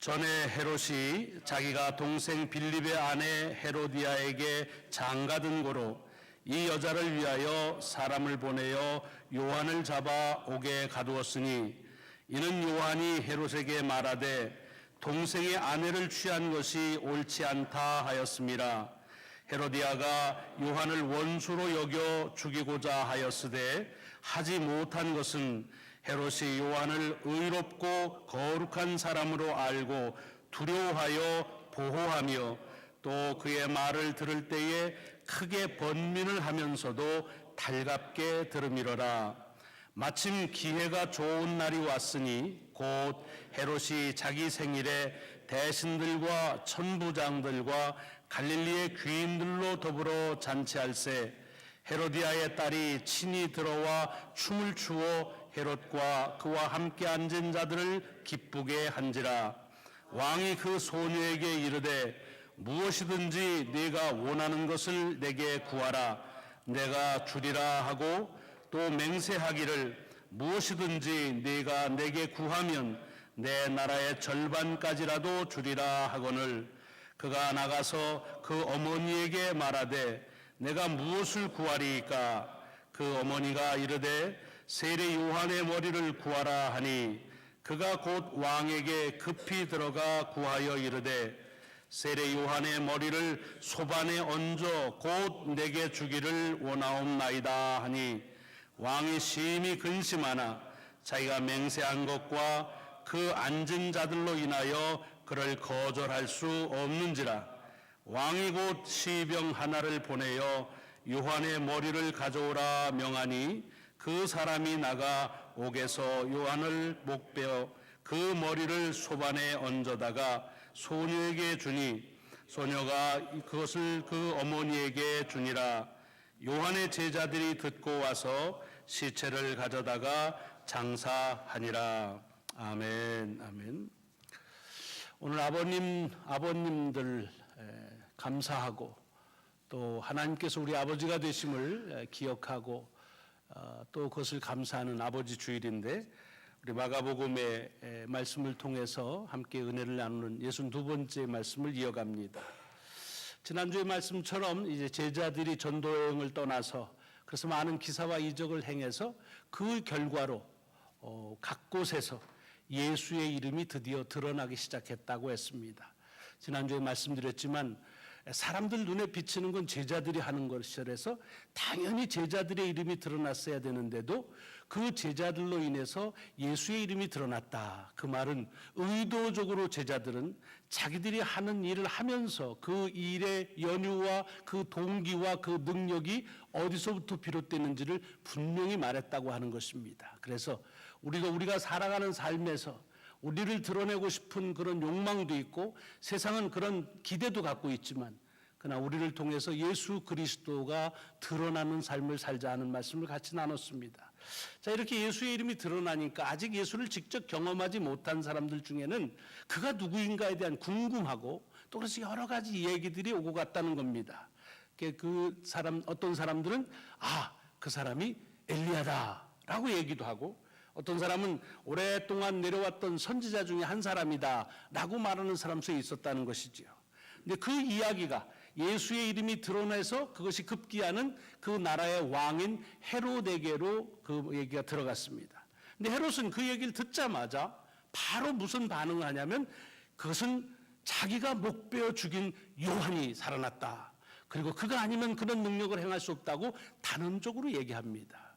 전에 헤롯이 자기가 동생 빌립의 아내 헤로디아에게 장가든 고로 이 여자를 위하여 사람을 보내어 요한을 잡아 옥에 가두었으니 이는 요한이 헤롯에게 말하되 동생의 아내를 취한 것이 옳지 않다 하였음이라. 헤로디아가 요한을 원수로 여겨 죽이고자 하였으되 하지 못한 것은 헤롯이 요한을 의롭고 거룩한 사람으로 알고 두려워하여 보호하며 또 그의 말을 들을 때에 크게 번민을 하면서도 달갑게 들음이러라. 마침 기회가 좋은 날이 왔으니 곧 헤롯이 자기 생일에 대신들과 천부장들과 갈릴리의 귀인들로 더불어 잔치할세 헤로디아의 딸이 친히 들어와 춤을 추어 헤롯과 그와 함께 앉은 자들을 기쁘게 한지라. 왕이 그 소녀에게 이르되 무엇이든지 네가 원하는 것을 내게 구하라 내가 주리라 하고 또 맹세하기를 무엇이든지 네가 내게 구하면 내 나라의 절반까지라도 주리라 하거늘 그가 나가서 그 어머니에게 말하되 내가 무엇을 구하리이까? 그 어머니가 이르되 세례 요한의 머리를 구하라 하니 그가 곧 왕에게 급히 들어가 구하여 이르되 세례 요한의 머리를 소반에 얹어 곧 내게 주기를 원하옵나이다 하니 왕이 심히 근심하나 자기가 맹세한 것과 그 앉은 자들로 인하여 그를 거절할 수 없는지라. 왕이 곧 시병 하나를 보내어 요한의 머리를 가져오라 명하니 그 사람이 나가 옥에서 요한을 목베어 그 머리를 소반에 얹어다가 소녀에게 주니 소녀가 그것을 그 어머니에게 주니라. 요한의 제자들이 듣고 와서 시체를 가져다가 장사하니라. 아멘. 아멘. 오늘 아버님들 감사하고 또 하나님께서 우리 아버지가 되심을 기억하고 또 그것을 감사하는 아버지 주일인데 우리 마가복음의 말씀을 통해서 함께 은혜를 나누는 62번째 말씀을 이어갑니다. 지난주의 말씀처럼 이제 제자들이 전도 여행을 떠나서 그래서 많은 기사와 이적을 행해서 그 결과로 각 곳에서 예수의 이름이 드디어 드러나기 시작했다고 했습니다. 지난주에 말씀드렸지만 사람들 눈에 비치는 건 제자들이 하는 것이라서 당연히 제자들의 이름이 드러났어야 되는데도 그 제자들로 인해서 예수의 이름이 드러났다. 그 말은 의도적으로 제자들은 자기들이 하는 일을 하면서 그 일의 연유와 그 동기와 그 능력이 어디서부터 비롯되는지를 분명히 말했다고 하는 것입니다. 그래서 우리가 살아가는 삶에서 우리를 드러내고 싶은 그런 욕망도 있고 세상은 그런 기대도 갖고 있지만 그러나 우리를 통해서 예수 그리스도가 드러나는 삶을 살자 하는 말씀을 같이 나눴습니다. 자, 이렇게 예수의 이름이 드러나니까 아직 예수를 직접 경험하지 못한 사람들 중에는 그가 누구인가에 대한 궁금하고 또 그래서 여러 가지 얘기들이 오고 갔다는 겁니다. 어떤 사람들은 그 사람이 엘리야다라고 얘기도 하고 어떤 사람은 오랫동안 내려왔던 선지자 중에 한 사람이다 라고 말하는 사람도 있었다는 것이지요. 근데 그 이야기가 예수의 이름이 드러나서 그것이 급기야는 그 나라의 왕인 헤롯에게로 그 얘기가 들어갔습니다. 근데 헤롯은 그 얘기를 듣자마자 바로 무슨 반응을 하냐면 그것은 자기가 목베어 죽인 요한이 살아났다. 그리고 그가 아니면 그런 능력을 행할 수 없다고 단언적으로 얘기합니다.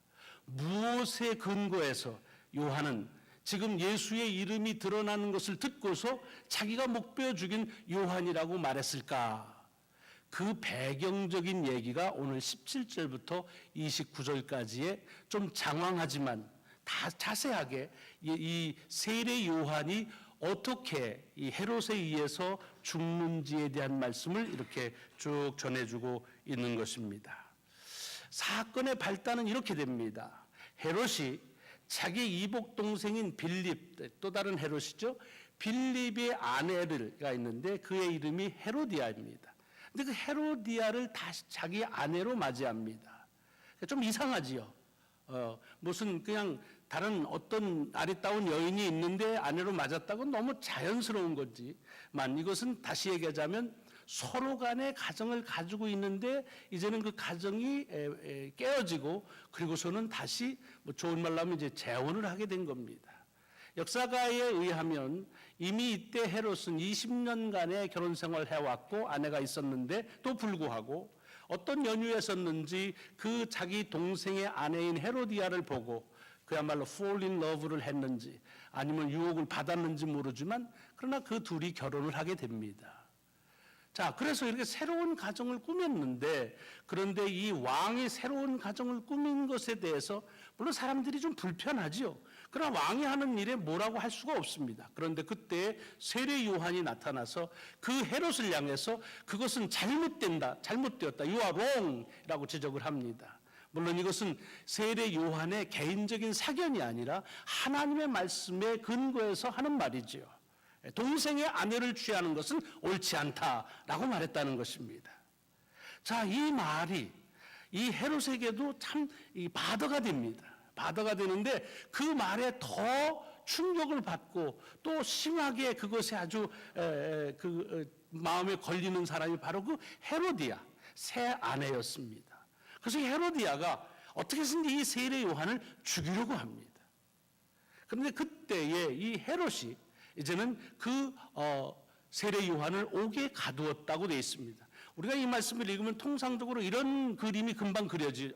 무엇에 근거해서 요한은 지금 예수의 이름이 드러나는 것을 듣고서 자기가 목베어 죽인 요한이라고 말했을까? 그 배경적인 얘기가 오늘 17절부터 29절까지의 좀 장황하지만 다 자세하게 이 세례 요한이 어떻게 이 헤롯에 의해서 죽는지에 대한 말씀을 이렇게 쭉 전해주고 있는 것입니다. 사건의 발단은 이렇게 됩니다. 헤롯이 자기 이복 동생인 빌립, 또 다른 헤롯이죠. 빌립의 아내가 있는데 그의 이름이 헤로디아입니다. 근데 그 헤로디아를 다시 자기 아내로 맞이합니다. 좀 이상하지요. 무슨 그냥 다른 어떤 아리따운 여인이 있는데 아내로 맞았다고 너무 자연스러운 거지만 이것은 다시 얘기하자면 서로 간의 가정을 가지고 있는데 이제는 그 가정이 깨어지고 그리고서는 다시 뭐 좋은 말로 하면 이제 재혼을 하게 된 겁니다. 역사가에 의하면 이미 이때 헤롯은 20년간의 결혼 생활을 해왔고 아내가 있었는데 또 불구하고 어떤 연유였었는지 그 자기 동생의 아내인 헤로디아를 보고 그야말로 fall in love를 했는지 아니면 유혹을 받았는지 모르지만 그러나 그 둘이 결혼을 하게 됩니다. 자, 그래서 이렇게 새로운 가정을 꾸몄는데 그런데 이 왕이 새로운 가정을 꾸민 것에 대해서 물론 사람들이 좀 불편하지요. 그러나 왕이 하는 일에 뭐라고 할 수가 없습니다. 그런데 그때 세례 요한이 나타나서 그 헤롯을 향해서 그것은 잘못되었다. You are wrong 이라고 지적을 합니다. 물론 이것은 세례 요한의 개인적인 사견이 아니라 하나님의 말씀에 근거해서 하는 말이지요. 동생의 아내를 취하는 것은 옳지 않다라고 말했다는 것입니다. 자, 이 말이 이 헤롯에게도 참 바더가 됩니다. 바더가 되는데 그 말에 더 충격을 받고 또 심하게 그것에 아주 마음에 걸리는 사람이 바로 그 헤로디아 새 아내였습니다. 그래서 헤로디아가 어떻게 해서든지 이 세례 요한을 죽이려고 합니다. 그런데 그때에 이 헤롯이 이제는 그 세례 요한을 옥에 가두었다고 되어 있습니다. 우리가 이 말씀을 읽으면 통상적으로 이런 그림이 금방 그려지죠.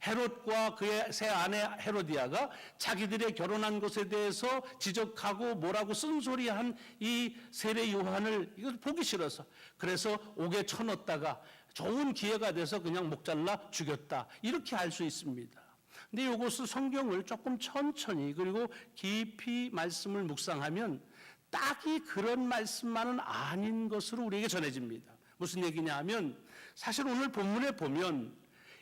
헤롯과 그의 새 아내 헤로디아가 자기들의 결혼한 것에 대해서 지적하고 뭐라고 쓴소리한 이 세례 요한을 이걸 보기 싫어서 그래서 옥에 쳐넣었다가 좋은 기회가 돼서 그냥 목 잘라 죽였다. 이렇게 알 수 있습니다. 근데 이것을 성경을 조금 천천히 그리고 깊이 말씀을 묵상하면 딱히 그런 말씀만은 아닌 것으로 우리에게 전해집니다. 무슨 얘기냐 하면 사실 오늘 본문에 보면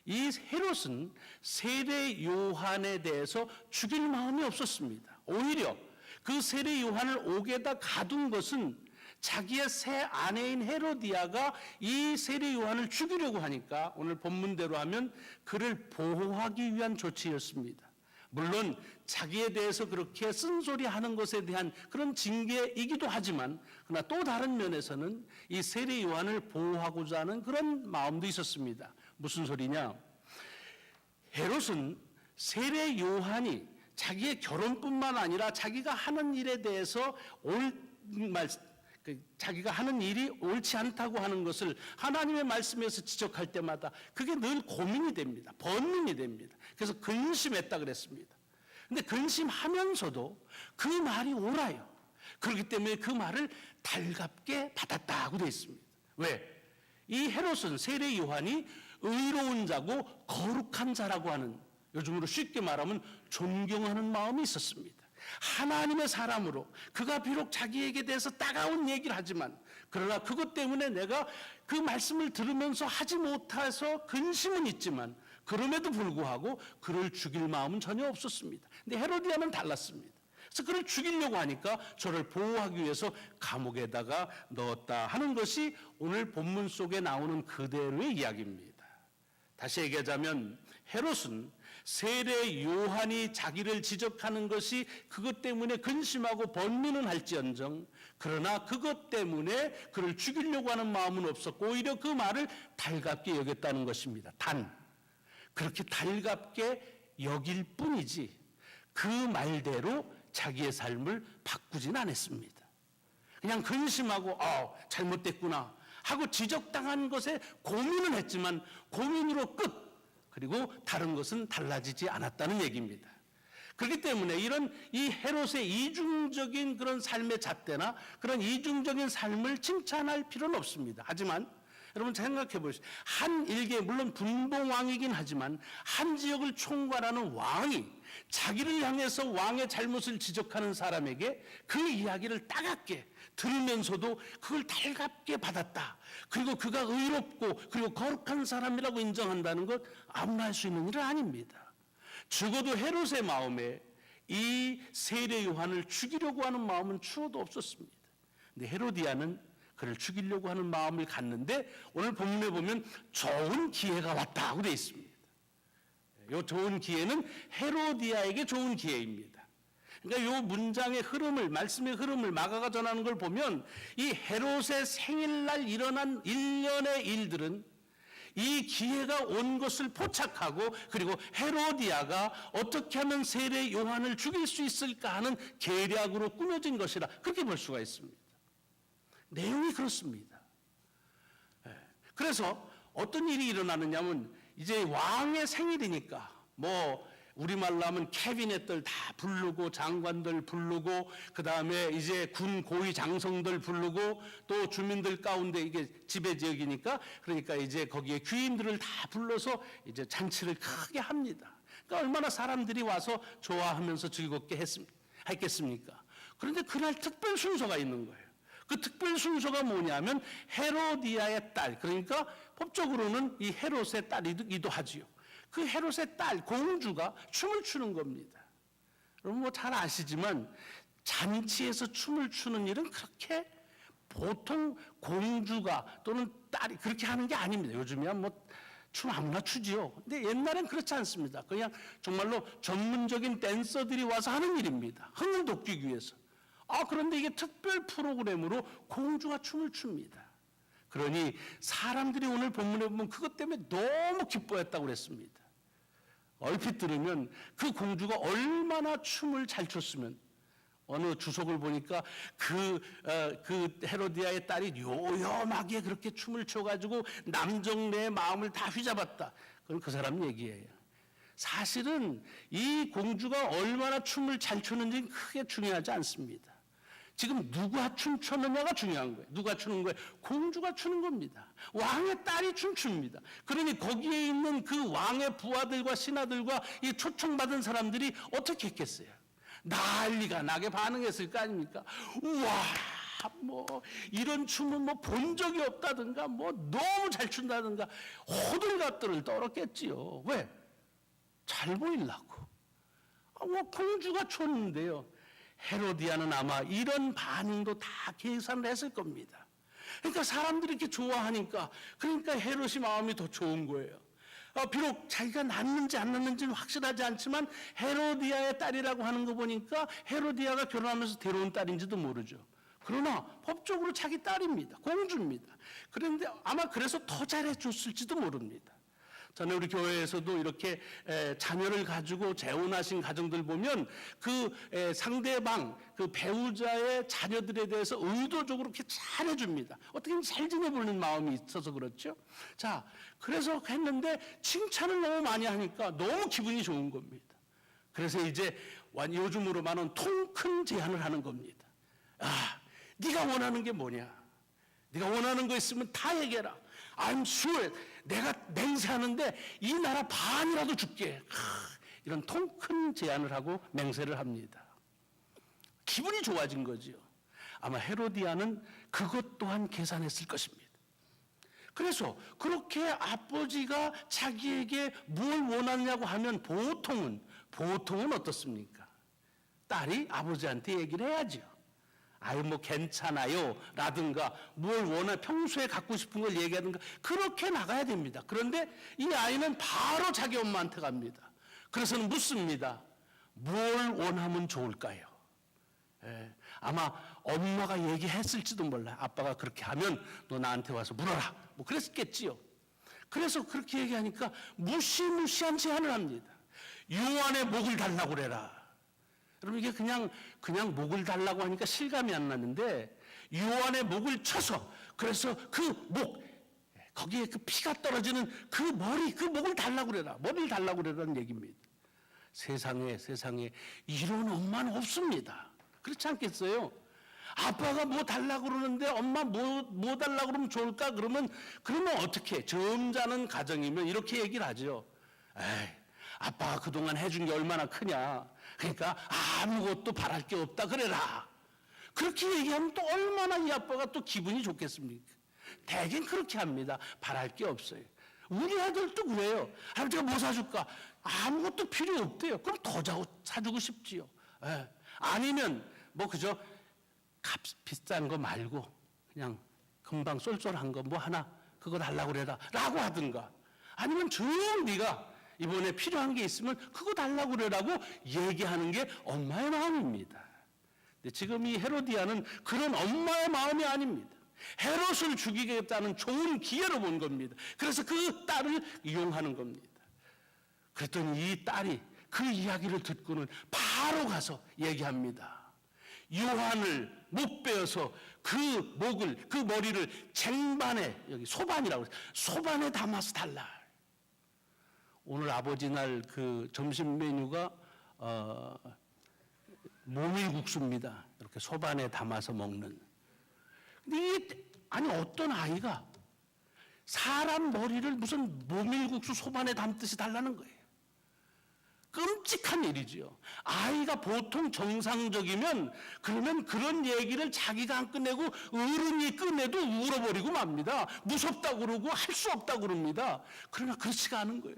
이 헤롯은 세례 요한에 대해서 죽일 마음이 없었습니다. 오히려 그 세례 요한을 옥에다 가둔 것은 자기의 새 아내인 헤로디아가 이 세례 요한을 죽이려고 하니까 오늘 본문대로 하면 그를 보호하기 위한 조치였습니다. 물론 자기에 대해서 그렇게 쓴소리하는 것에 대한 그런 징계이기도 하지만 그러나 또 다른 면에서는 이 세례 요한을 보호하고자 하는 그런 마음도 있었습니다. 무슨 소리냐? 헤롯은 세례 요한이 자기의 결혼뿐만 아니라 자기가 하는 일에 대해서 자기가 하는 일이 옳지 않다고 하는 것을 하나님의 말씀에서 지적할 때마다 그게 늘 고민이 됩니다. 번민이 됩니다. 그래서 근심했다 그랬습니다. 근데 근심하면서도 그 말이 옳아요. 그렇기 때문에 그 말을 달갑게 받았다고 되어 있습니다. 왜? 이 헤롯은 세례 요한이 의로운 자고 거룩한 자라고 하는, 요즘으로 쉽게 말하면 존경하는 마음이 있었습니다. 하나님의 사람으로 그가 비록 자기에게 대해서 따가운 얘기를 하지만 그러나 그것 때문에 내가 그 말씀을 들으면서 하지 못해서 근심은 있지만 그럼에도 불구하고 그를 죽일 마음은 전혀 없었습니다. 근데 헤로디아는 달랐습니다. 그래서 그를 죽이려고 하니까 저를 보호하기 위해서 감옥에다가 넣었다 하는 것이 오늘 본문 속에 나오는 그대로의 이야기입니다. 다시 얘기하자면 헤롯은 세례 요한이 자기를 지적하는 것이 그것 때문에 근심하고 번민은 할지언정 그러나 그것 때문에 그를 죽이려고 하는 마음은 없었고 오히려 그 말을 달갑게 여겼다는 것입니다. 단 그렇게 달갑게 여길 뿐이지 그 말대로 자기의 삶을 바꾸진 않았습니다. 그냥 근심하고 잘못됐구나 하고 지적당한 것에 고민은 했지만 고민으로 끝. 그리고 다른 것은 달라지지 않았다는 얘기입니다. 그렇기 때문에 이 헤롯의 이중적인 그런 삶의 잣대나 그런 이중적인 삶을 칭찬할 필요는 없습니다. 하지만 여러분 생각해 보시죠. 한 일개 물론 분봉왕이긴 하지만 한 지역을 총괄하는 왕이 자기를 향해서 왕의 잘못을 지적하는 사람에게 그 이야기를 따갑게 들으면서도 그걸 달갑게 받았다. 그리고 그가 의롭고 그리고 거룩한 사람이라고 인정한다는 것 아무나 할 수 있는 일은 아닙니다. 적어도 헤롯의 마음에 이 세례 요한을 죽이려고 하는 마음은 추호도 없었습니다. 근데 헤로디아는 그를 죽이려고 하는 마음을 갖는데 오늘 본문에 보면 좋은 기회가 왔다고 되어 있습니다. 요 좋은 기회는 헤로디아에게 좋은 기회입니다. 그러니까 요 문장의 흐름을, 말씀의 흐름을 마가가 전하는 걸 보면 이 헤롯의 생일날 일어난 일련의 일들은 이 기회가 온 것을 포착하고, 그리고 헤로디아가 어떻게 하면 세례 요한을 죽일 수 있을까 하는 계략으로 꾸며진 것이라 그렇게 볼 수가 있습니다. 내용이 그렇습니다. 그래서 어떤 일이 일어나느냐면, 이제 왕의 생일이니까 뭐 우리말로 하면 캐비넷들 다 부르고, 장관들 부르고, 그 다음에 이제 군 고위 장성들 부르고, 또 주민들 가운데, 이게 지배 지역이니까, 그러니까 이제 거기에 귀인들을 다 불러서 이제 잔치를 크게 합니다. 그러니까 얼마나 사람들이 와서 좋아하면서 즐겁게 했겠습니까? 그런데 그날 특별 순서가 있는 거예요. 그 특별 순서가 뭐냐면 헤로디아의 딸, 그러니까 법적으로는 이 헤롯의 딸이기도 하지요. 그 헤롯의 딸 공주가 춤을 추는 겁니다. 여러분 뭐 잘 아시지만 잔치에서 춤을 추는 일은 그렇게 보통 공주가 또는 딸이 그렇게 하는 게 아닙니다. 요즘이야 뭐 춤 아무나 추지요. 근데 옛날엔 그렇지 않습니다. 그냥 정말로 전문적인 댄서들이 와서 하는 일입니다. 흥을 돋기기 위해서. 그런데 이게 특별 프로그램으로 공주가 춤을 춥니다. 그러니 사람들이 오늘 본문에 보면 그것 때문에 너무 기뻐했다고 그랬습니다. 얼핏 들으면 그 공주가 얼마나 춤을 잘 췄으면, 어느 주석을 보니까 그 헤로디아의 딸이 요염하게 그렇게 춤을 춰가지고 남정네의 마음을 다 휘잡았다. 그건 그 사람 얘기예요. 사실은 이 공주가 얼마나 춤을 잘 췄는지는 크게 중요하지 않습니다. 지금 누가 춤췄느냐가 중요한 거예요. 누가 추는 거예요? 공주가 추는 겁니다. 왕의 딸이 춤춥니다. 그러니 거기에 있는 그 왕의 부하들과 신하들과 이 초청받은 사람들이 어떻게 했겠어요? 난리가 나게 반응했을 거 아닙니까? 우와, 뭐 이런 춤은 뭐 본 적이 없다든가, 뭐 너무 잘 춘다든가 호들갑들을 떨었겠지요. 왜? 잘 보이려고. 뭐 공주가 췄는데요. 헤로디아는 아마 이런 반응도 다 계산을 했을 겁니다. 그러니까 사람들이 이렇게 좋아하니까, 그러니까 헤롯이 마음이 더 좋은 거예요. 비록 자기가 낳는지 안 낳는지는 확실하지 않지만 헤로디아의 딸이라고 하는 거 보니까 헤로디아가 결혼하면서 데려온 딸인지도 모르죠. 그러나 법적으로 자기 딸입니다. 공주입니다. 그런데 아마 그래서 더 잘해줬을지도 모릅니다. 전에 우리 교회에서도 이렇게 자녀를 가지고 재혼하신 가정들 보면 그 상대방, 그 배우자의 자녀들에 대해서 의도적으로 이렇게 잘해줍니다. 어떻게 잘 지내보는 마음이 있어서 그렇죠. 자, 그래서 했는데 칭찬을 너무 많이 하니까 너무 기분이 좋은 겁니다. 그래서 이제 요즘으로 말하는 통 큰 제안을 하는 겁니다. 네가 원하는 게 뭐냐? 네가 원하는 거 있으면 다 얘기해라. I'm sure. 내가 맹세하는데 이 나라 반이라도 줄게. 이런 통 큰 제안을 하고 맹세를 합니다. 기분이 좋아진 거지요. 아마 헤로디아는 그것 또한 계산했을 것입니다. 그래서 그렇게 아버지가 자기에게 뭘 원하느냐고 하면 보통은 어떻습니까? 딸이 아버지한테 얘기를 해야죠. 아유 뭐 괜찮아요 라든가, 뭘 원해 평소에 갖고 싶은 걸 얘기하든가, 그렇게 나가야 됩니다. 그런데 이 아이는 바로 자기 엄마한테 갑니다. 그래서는 묻습니다. 뭘 원하면 좋을까요? 아마 엄마가 얘기했을지도 몰라요. 아빠가 그렇게 하면 너 나한테 와서 물어라, 뭐 그랬겠지요. 그래서 그렇게 얘기하니까 무시무시한 제안을 합니다. 요한의 목을 달라고 그래라. 여러분 이게 그냥 목을 달라고 하니까 실감이 안 나는데, 요한의 목을 쳐서, 그래서 그 목, 거기에 그 피가 떨어지는 그 머리, 그 목을 달라고 그래라. 머리를 달라고 그래라는 얘기입니다. 세상에 이런 엄마는 없습니다. 그렇지 않겠어요? 아빠가 뭐 달라고 그러는데 엄마 뭐 달라고 그러면 좋을까? 그러면 어떻게? 점잖은 가정이면 이렇게 얘기를 하죠. 에이, 아빠가 그동안 해준 게 얼마나 크냐. 그러니까 아무것도 바랄 게 없다 그래라. 그렇게 얘기하면 또 얼마나 이 아빠가 또 기분이 좋겠습니까? 대개는 그렇게 합니다. 바랄 게 없어요. 우리 아들도 그래요. 아버지가 뭐 사줄까? 아무것도 필요 없대요. 그럼 더 사주고 싶지요. 아니면 뭐 그저 비싼 거 말고 그냥 금방 쏠쏠한 거 뭐 하나 그거 달라고 그래라 라고 하든가, 아니면 좀 네가 이번에 필요한 게 있으면 그거 달라고 그러라고 얘기하는 게 엄마의 마음입니다. 근데 지금 이 헤로디아는 그런 엄마의 마음이 아닙니다. 헤롯을 죽이겠다는 좋은 기회로 본 겁니다. 그래서 그 딸을 이용하는 겁니다. 그랬더니 이 딸이 그 이야기를 듣고는 바로 가서 얘기합니다. 요한을 못 베어서 그 목을, 그 머리를 쟁반에, 여기 소반이라고 해서 소반에 담아서 달라. 오늘 아버지 날 그 점심 메뉴가 모밀국수입니다. 이렇게 소반에 담아서 먹는. 근데 이게 아니 어떤 아이가 사람 머리를 무슨 모밀국수 소반에 담듯이 달라는 거예요. 끔찍한 일이지요. 아이가 보통 정상적이면 그러면 그런 얘기를 자기가 안 끝내고 어른이 끝내도 울어버리고 맙니다. 무섭다고 그러고 할 수 없다고 그럽니다. 그러나 그렇지가 않은 거예요.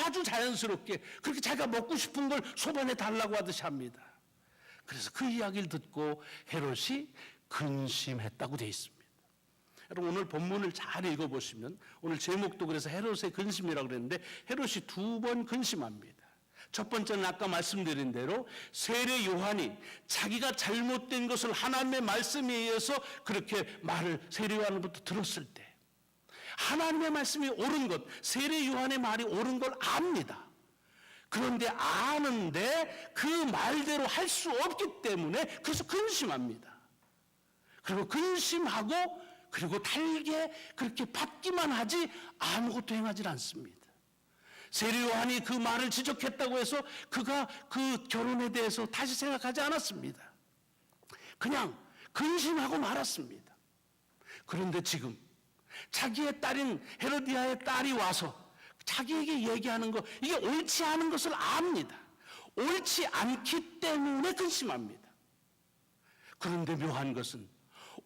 아주 자연스럽게 그렇게 자기가 먹고 싶은 걸 소반에 달라고 하듯이 합니다. 그래서 그 이야기를 듣고 헤롯이 근심했다고 되어 있습니다. 여러분 오늘 본문을 잘 읽어보시면 오늘 제목도 그래서 헤롯의 근심이라고 그랬는데 헤롯이 2번 근심합니다. 첫 번째는 아까 말씀드린 대로 세례 요한이 자기가 잘못된 것을 하나님의 말씀에 의해서 그렇게 말을 세례 요한으로부터 들었을 때 하나님의 말씀이 옳은 것, 세례 요한의 말이 옳은 걸 압니다. 그런데 아는데 그 말대로 할 수 없기 때문에 그래서 근심합니다. 그리고 근심하고 그리고 달게 그렇게 받기만 하지 아무것도 행하지 않습니다. 세례 요한이 그 말을 지적했다고 해서 그가 그 결혼에 대해서 다시 생각하지 않았습니다. 그냥 근심하고 말았습니다. 그런데 지금 자기의 딸인 헤로디아의 딸이 와서 자기에게 얘기하는 거 이게 옳지 않은 것을 압니다. 옳지 않기 때문에 근심합니다. 그런데 묘한 것은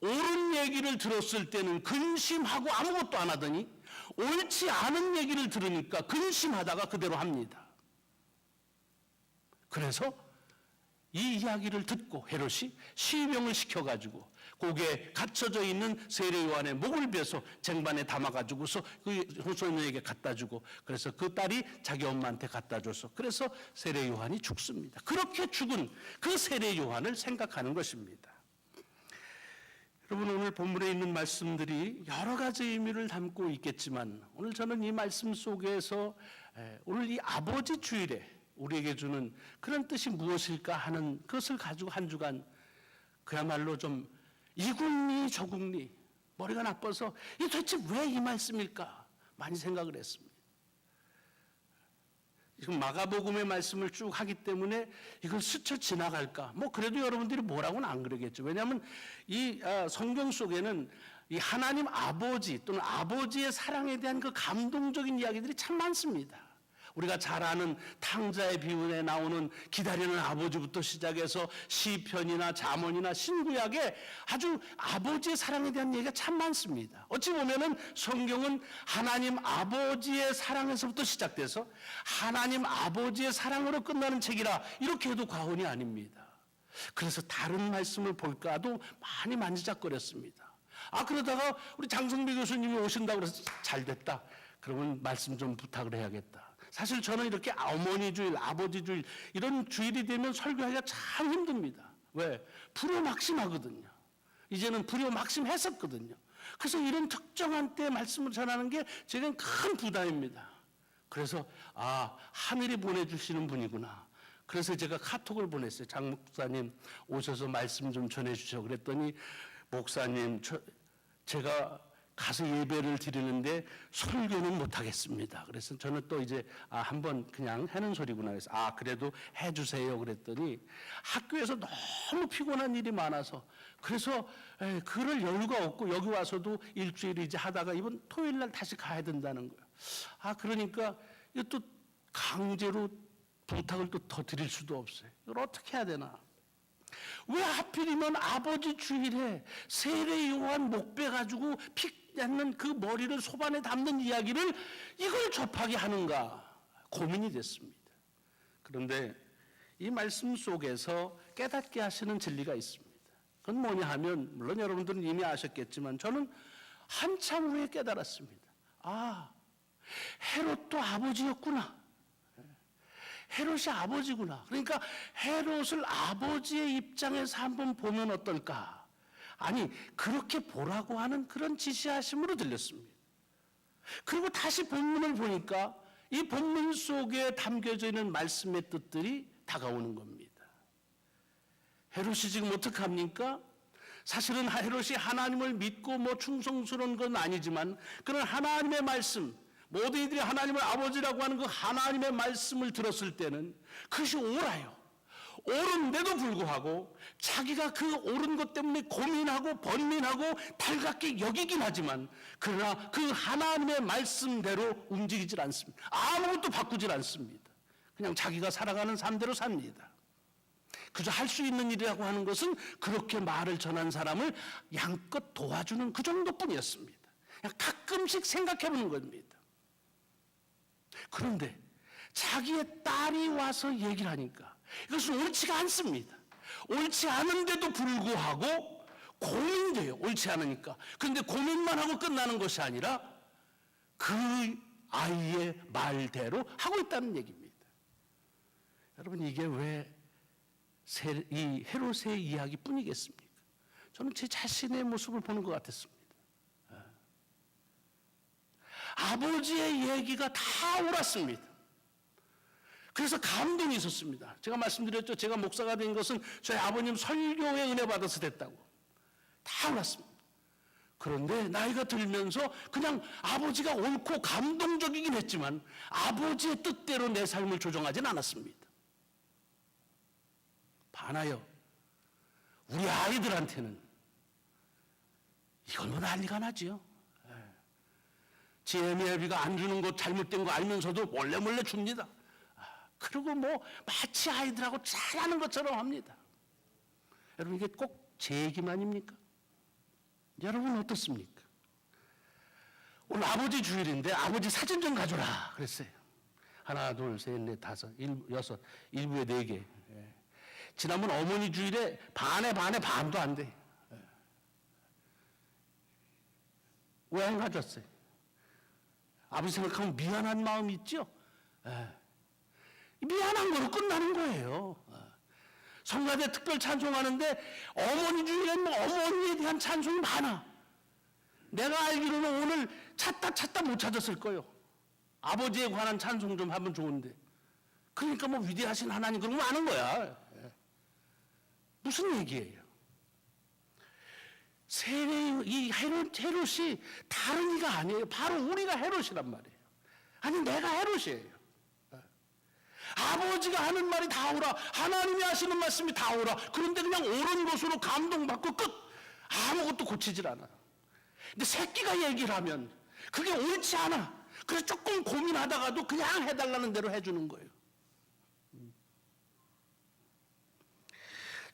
옳은 얘기를 들었을 때는 근심하고 아무것도 안 하더니 옳지 않은 얘기를 들으니까 근심하다가 그대로 합니다. 그래서 이 이야기를 듣고 헤롯이 시병을 시켜가지고 고개에 갇혀져 있는 세례 요한의 목을 베서 쟁반에 담아가지고서 그 소녀에게 갖다 주고 그래서 그 딸이 자기 엄마한테 갖다 줘서 그래서 세례 요한이 죽습니다. 그렇게 죽은 그 세례 요한을 생각하는 것입니다. 여러분 오늘 본문에 있는 말씀들이 여러 가지 의미를 담고 있겠지만 오늘 저는 이 말씀 속에서 오늘 이 아버지 주일에 우리에게 주는 그런 뜻이 무엇일까 하는 그것을 가지고 한 주간 그야말로 좀 이국리 저국리 머리가 나빠서 이 도대체 왜 이 말씀일까 많이 생각을 했습니다. 지금 마가복음의 말씀을 쭉 하기 때문에 이걸 스쳐 지나갈까? 뭐 그래도 여러분들이 뭐라고는 안 그러겠죠. 왜냐하면 이 성경 속에는 이 하나님 아버지 또는 아버지의 사랑에 대한 그 감동적인 이야기들이 참 많습니다. 우리가 잘 아는 탕자의 비유에 나오는 기다리는 아버지부터 시작해서 시편이나 잠언이나 신구약에 아주 아버지의 사랑에 대한 얘기가 참 많습니다. 어찌 보면은 성경은 하나님 아버지의 사랑에서부터 시작돼서 하나님 아버지의 사랑으로 끝나는 책이라 이렇게 해도 과언이 아닙니다. 그래서 다른 말씀을 볼까도 많이 만지작거렸습니다. 그러다가 우리 장성배 교수님이 오신다고 그래서 잘 됐다. 그러면 말씀 좀 부탁을 해야겠다. 사실 저는 이렇게 어머니 주일, 아버지 주일 이런 주일이 되면 설교하기가 참 힘듭니다. 왜? 불효막심하거든요. 이제는 불효막심했었거든요. 그래서 이런 특정한 때 말씀을 전하는 게 제겐 큰 부담입니다. 그래서 하늘이 보내주시는 분이구나. 그래서 제가 카톡을 보냈어요. 장 목사님 오셔서 말씀 좀 전해주셔. 그랬더니 목사님 제가 가서 예배를 드리는데 설교는 못하겠습니다. 그래서 저는 또 이제 한번 그냥 하는 소리구나 그래서 그래도 해주세요 그랬더니 학교에서 너무 피곤한 일이 많아서 그래서 그럴 여유가 없고 여기 와서도 일주일 이제 하다가 이번 토요일 날 다시 가야 된다는 거예요. 그러니까 이거 또 강제로 부탁을 또 더 드릴 수도 없어요. 이걸 어떻게 해야 되나? 왜 하필이면 아버지 주일에 세례 요한 목 베가지고 피 않는 그 머리를 소반에 담는 이야기를 이걸 접하게 하는가 고민이 됐습니다. 그런데 이 말씀 속에서 깨닫게 하시는 진리가 있습니다. 그건 뭐냐 하면 물론 여러분들은 이미 아셨겠지만 저는 한참 후에 깨달았습니다. 헤롯도 아버지였구나. 헤롯이 아버지구나. 그러니까 헤롯을 아버지의 입장에서 한번 보면 어떨까? 아니, 그렇게 보라고 하는 그런 지시하심으로 들렸습니다. 그리고 다시 본문을 보니까 이 본문 속에 담겨져 있는 말씀의 뜻들이 다가오는 겁니다. 헤롯이 지금 어떻게 합니까? 사실은 헤롯이 하나님을 믿고 충성스러운 건 아니지만 그런 하나님의 말씀, 모든 이들이 하나님을 아버지라고 하는 그 하나님의 말씀을 들었을 때는 그것이 옳아요. 옳은데도 불구하고 자기가 그 옳은 것 때문에 고민하고 번민하고 달갑게 여기긴 하지만 그러나 그 하나님의 말씀대로 움직이질 않습니다. 아무것도 바꾸질 않습니다. 그냥 자기가 살아가는 삶대로 삽니다. 그저 할 수 있는 일이라고 하는 것은 그렇게 말을 전한 사람을 양껏 도와주는 그 정도뿐이었습니다. 그냥 가끔씩 생각해 보는 겁니다. 그런데 자기의 딸이 와서 얘기를 하니까 이것은 옳지가 않습니다. 옳지 않은데도 불구하고 고민돼요. 옳지 않으니까. 그런데 고민만 하고 끝나는 것이 아니라 그 아이의 말대로 하고 있다는 얘기입니다. 여러분, 이게 왜 이 헤롯의 이야기뿐이겠습니까? 저는 제 자신의 모습을 보는 것 같았습니다. 아버지의 얘기가 다 옳았습니다. 그래서 감동이 있었습니다. 제가 말씀드렸죠. 제가 목사가 된 것은 저희 아버님 설교에 은혜 받아서 됐다고. 다 옳았습니다. 그런데 나이가 들면서 그냥 아버지가 옳고 감동적이긴 했지만 아버지의 뜻대로 내 삶을 조정하진 않았습니다. 반하여 우리 아이들한테는 이건 난리가 나지요. GMA비가 안 주는 거 잘못된 거 알면서도 몰래 줍니다. 그리고 마치 아이들하고 잘하는 것처럼 합니다. 여러분, 이게 꼭 제 얘기만입니까? 여러분 어떻습니까? 오늘 아버지 주일인데 아버지 사진 좀 가져라 그랬어요. 하나, 둘, 셋, 넷, 다섯, 여섯, 일부에 4개. 지난번 어머니 주일에 반에 반도 안 돼. 왜 안 가졌어요? 아버지 생각하면 미안한 마음이 있죠? 미안한 거로 끝나는 거예요. 성가대 특별 찬송하는데 어머니 주일에는 어머니에 대한 찬송이 많아. 내가 알기로는 오늘 찾다 못 찾았을 거예요. 아버지에 관한 찬송 좀 하면 좋은데. 그러니까 위대하신 하나님 그런 거 아는 거야. 무슨 얘기예요? 이 헤롯이 다른 이가 아니에요. 바로 우리가 헤롯이란 말이에요. 아니, 내가 헤롯이에요. 아버지가 하는 말이 다 옳아. 하나님이 하시는 말씀이 다 옳아. 그런데 그냥 옳은 것으로 감동받고 끝. 아무것도 고치질 않아. 근데 새끼가 얘기를 하면 그게 옳지 않아. 그래서 조금 고민하다가도 그냥 해달라는 대로 해주는 거예요.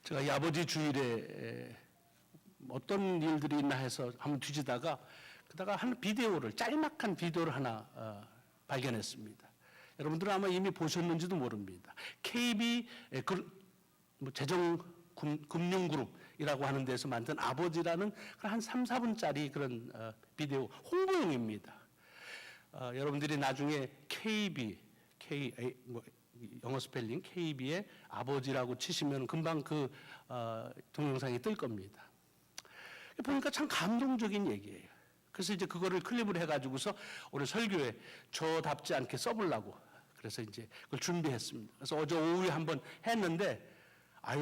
제가 이 아버지 주일에 어떤 일들이 있나 해서 한번 뒤지다가 그다가 한 비디오를, 짤막한 비디오를 하나 발견했습니다. 여러분들은 아마 이미 보셨는지도 모릅니다. KB 재정금융그룹이라고 하는 데서 만든 아버지라는 한 3, 4분짜리 그런 비디오 홍보용입니다. 여러분들이 나중에 KB, 영어 스펠링 KB의 아버지라고 치시면 금방 그 동영상이 뜰 겁니다. 보니까 참 감동적인 얘기예요. 그래서 이제 그거를 클립을 해가지고서 오늘 설교에 저답지 않게 써보려고 그래서 이제 그걸 준비했습니다. 그래서 어제 오후에 한번 했는데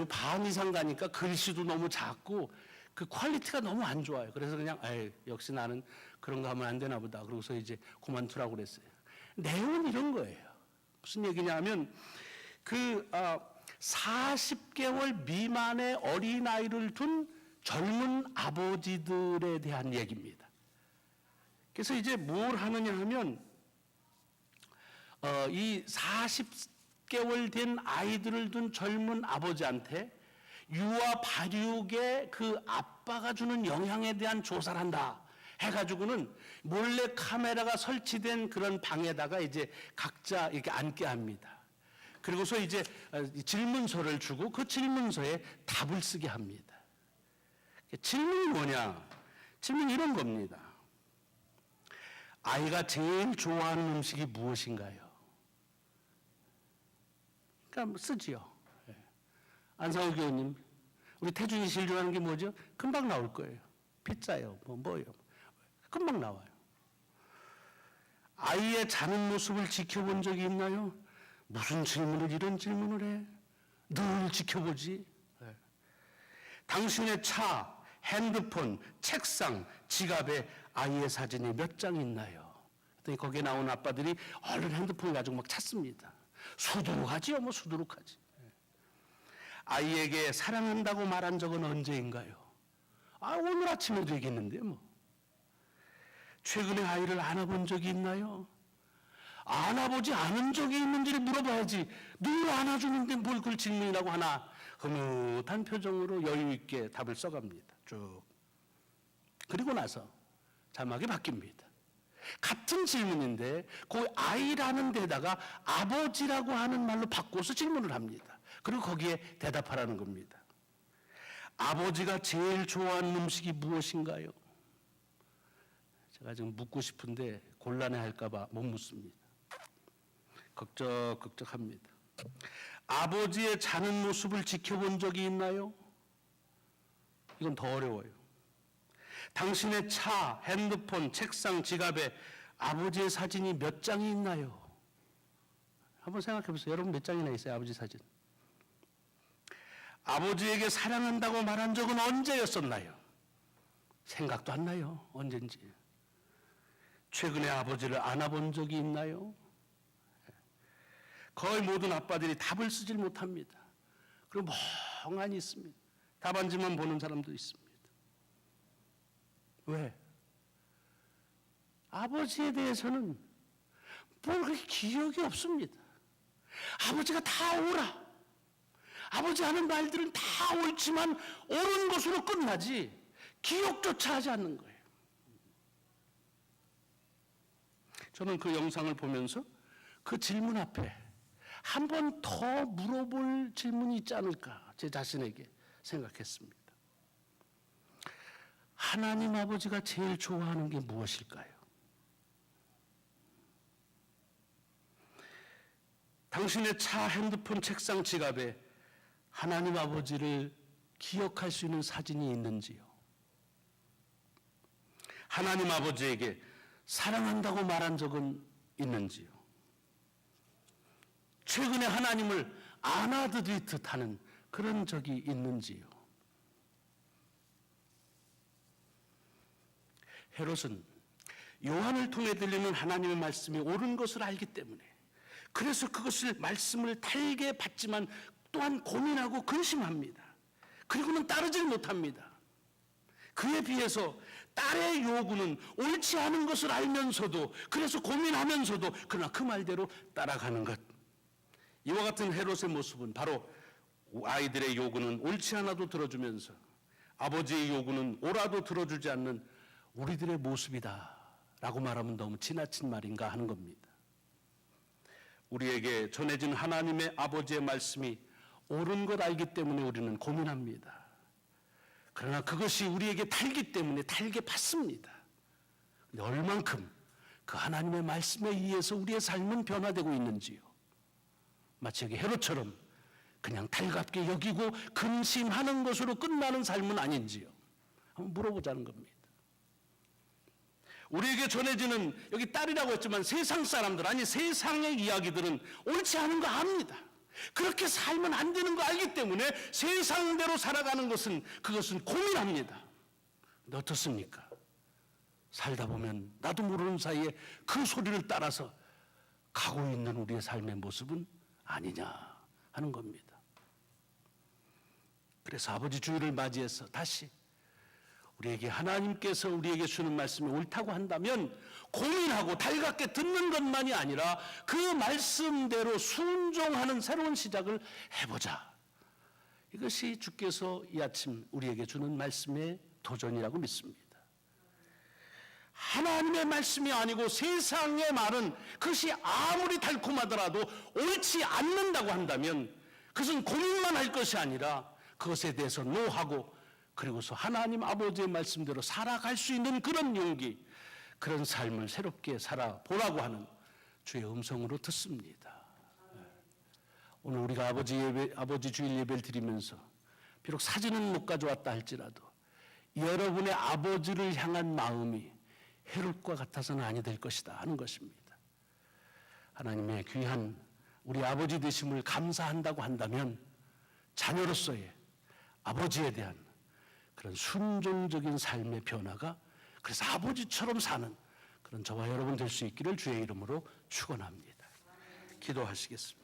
반 이상 가니까 글씨도 너무 작고 그 퀄리티가 너무 안 좋아요. 그래서 그냥 역시 나는 그런 거 하면 안 되나 보다. 그러고서 이제 그만두라고 그랬어요. 내용은 이런 거예요. 무슨 얘기냐면 40개월 미만의 어린아이를 둔 젊은 아버지들에 대한 얘기입니다. 그래서 이제 뭘 하느냐 하면 이 40개월 된 아이들을 둔 젊은 아버지한테 유아 발육의 그 아빠가 주는 영향에 대한 조사를 한다 해가지고는 몰래 카메라가 설치된 그런 방에다가 이제 각자 이렇게 앉게 합니다. 그리고서 이제 질문서를 주고 그 질문서에 답을 쓰게 합니다. 질문이 뭐냐? 질문이 이런 겁니다. 아이가 제일 좋아하는 음식이 무엇인가요? 그러니까 쓰지요. 안상호 교수님, 우리 태준이 실존하는 게 뭐죠? 금방 나올 거예요. 피자요, 뭐요. 금방 나와요. 아이의 자는 모습을 지켜본 적이 있나요? 무슨 질문을 이런 질문을 해? 늘 지켜보지. 당신의 차, 핸드폰, 책상, 지갑에 아이의 사진이 몇 장 있나요? 그랬더니 거기에 나온 아빠들이 얼른 핸드폰을 가지고 막 찾습니다. 수두룩하지요, 뭐 수두룩하지. 아이에게 사랑한다고 말한 적은 언제인가요? 오늘 아침에도 얘기했는데 뭐. 최근에 아이를 안아본 적이 있나요? 안아보지 않은 적이 있는지를 물어봐야지. 늘 안아주는데 뭘 그걸 질문이라고 하나. 흐뭇한 표정으로 여유 있게 답을 써갑니다. 쭉. 그리고 나서 자막이 바뀝니다. 같은 질문인데 그 아이라는 데다가 아버지라고 하는 말로 바꿔서 질문을 합니다. 그리고 거기에 대답하라는 겁니다. 아버지가 제일 좋아하는 음식이 무엇인가요? 제가 지금 묻고 싶은데 곤란해할까 봐 못 묻습니다. 걱적걱적합니다. 아버지의 자는 모습을 지켜본 적이 있나요? 이건 더 어려워요. 당신의 차, 핸드폰, 책상, 지갑에 아버지의 사진이 몇 장이 있나요? 한번 생각해 보세요. 여러분 몇 장이나 있어요, 아버지 사진? 아버지에게 사랑한다고 말한 적은 언제였었나요? 생각도 안 나요, 언젠지. 최근에 아버지를 안아본 적이 있나요? 거의 모든 아빠들이 답을 쓰질 못합니다. 그리고 멍하니 있습니다. 답안지만 보는 사람도 있습니다. 왜? 아버지에 대해서는 뭘 그렇게 기억이 없습니다. 아버지가 다 옳아. 아버지 하는 말들은 다 옳지만 옳은 것으로 끝나지 기억조차 하지 않는 거예요. 저는 그 영상을 보면서 그 질문 앞에 한 번 더 물어볼 질문이 있지 않을까 제 자신에게 생각했습니다. 하나님 아버지가 제일 좋아하는 게 무엇일까요? 당신의 차, 핸드폰, 책상, 지갑에 하나님 아버지를 기억할 수 있는 사진이 있는지요? 하나님 아버지에게 사랑한다고 말한 적은 있는지요? 최근에 하나님을 안아드리듯 하는 그런 적이 있는지요? 헤롯은 요한을 통해 들리는 하나님의 말씀이 옳은 것을 알기 때문에 그래서 그것을 말씀을 달게 받지만 또한 고민하고 근심합니다. 그리고는 따르질 못합니다. 그에 비해서 딸의 요구는 옳지 않은 것을 알면서도 그래서 고민하면서도 그러나 그 말대로 따라가는 것. 이와 같은 헤롯의 모습은 바로 아이들의 요구는 옳지 않아도 들어주면서 아버지의 요구는 옳아도 들어주지 않는 우리들의 모습이다 라고 말하면 너무 지나친 말인가 하는 겁니다. 우리에게 전해진 하나님의 아버지의 말씀이 옳은 것 알기 때문에 우리는 고민합니다. 그러나 그것이 우리에게 달기 때문에 달게 받습니다. 근데 얼만큼 그 하나님의 말씀에 의해서 우리의 삶은 변화되고 있는지요? 마치 여기 헤롯처럼 그냥 달갑게 여기고 근심하는 것으로 끝나는 삶은 아닌지요? 한번 물어보자는 겁니다. 우리에게 전해지는 여기 딸이라고 했지만 세상 사람들 아니 세상의 이야기들은 옳지 않은 거 압니다. 그렇게 살면 안 되는 거 알기 때문에 세상대로 살아가는 것은 그것은 고민합니다. 근데 어떻습니까? 살다 보면 나도 모르는 사이에 그 소리를 따라서 가고 있는 우리의 삶의 모습은 아니냐 하는 겁니다. 그래서 아버지 주일을 맞이해서 다시 우리에게 하나님께서 우리에게 주는 말씀이 옳다고 한다면 고민하고 달갑게 듣는 것만이 아니라 그 말씀대로 순종하는 새로운 시작을 해보자. 이것이 주께서 이 아침 우리에게 주는 말씀의 도전이라고 믿습니다. 하나님의 말씀이 아니고 세상의 말은 그것이 아무리 달콤하더라도 옳지 않는다고 한다면 그것은 고민만 할 것이 아니라 그것에 대해서 노하고 그리고서 하나님 아버지의 말씀대로 살아갈 수 있는 그런 용기, 그런 삶을 새롭게 살아보라고 하는 주의 음성으로 듣습니다. 오늘 우리가 아버지 주일 예배를 드리면서 비록 사진은 못 가져왔다 할지라도 여러분의 아버지를 향한 마음이 헤롯과 같아서는 아니 될 것이다 하는 것입니다. 하나님의 귀한 우리 아버지 되심을 감사한다고 한다면 자녀로서의 아버지에 대한 그런 순종적인 삶의 변화가, 그래서 아버지처럼 사는 그런 저와 여러분 될 수 있기를 주의 이름으로 축원합니다. 기도하시겠습니다.